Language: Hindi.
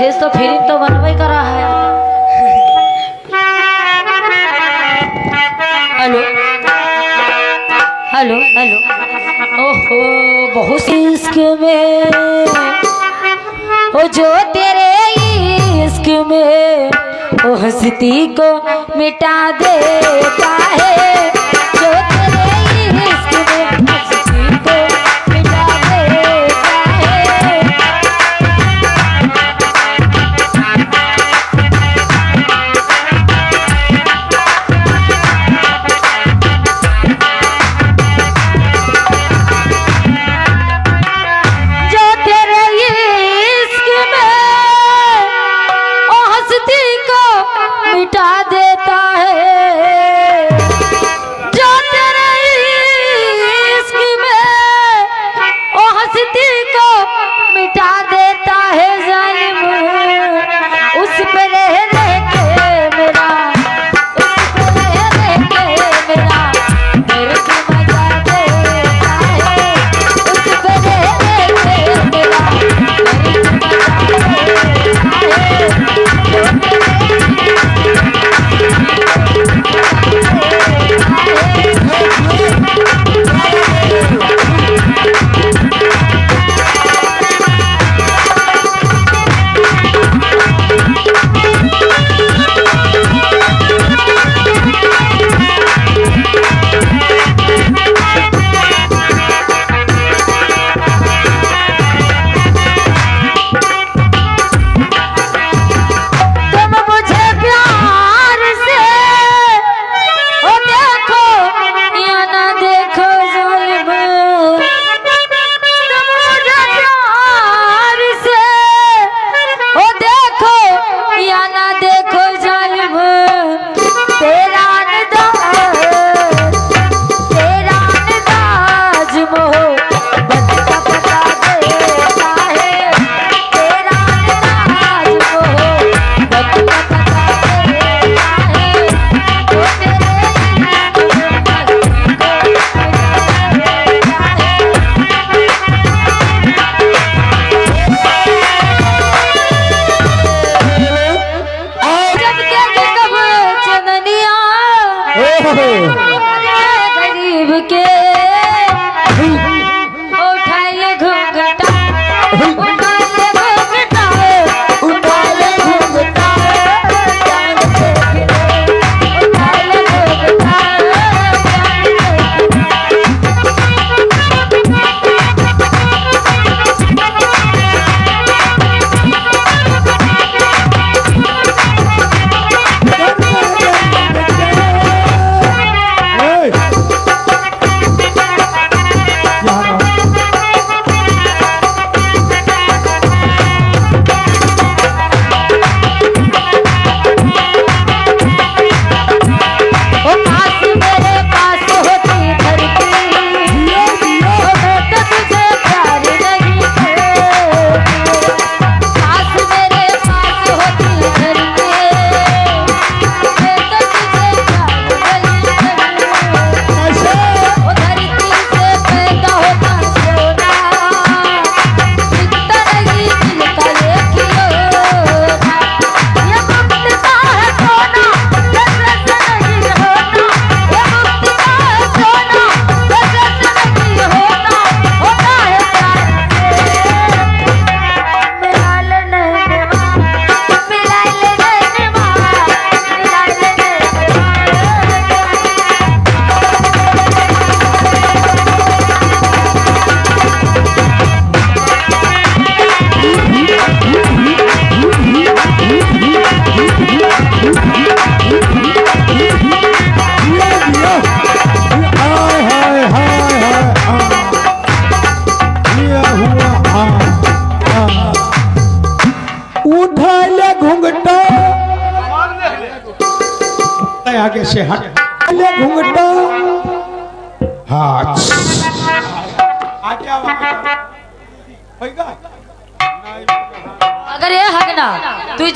देश तो फिल्म तो बनवे करा है। हेलो हेलो हेलो, ओहो बहुत इश्क में ओ जो तेरे इश्क में ओ हस्ती को मिटा देता है, जो तेरे इश्क में हस्ती को मिटा देता है। मिटा देता है, जो तेरे इश्क में ओ हस्ती को मिटा देता है। जालिम उस पे रह रह के मेरा, उस पे रह रह के मेरा मेरे को मजा देता है, उस पे रह रह के मेरा मेरे को मजा देता है। गरीब के उठा ले घूंघटा, उठा ले घूंघटा, उठा ले घूंघटा, उठा ले घूंघटा। उठा ले घूंघटा, आगे से हट ले घूंघटा। हाँ अगर ये हक ना तू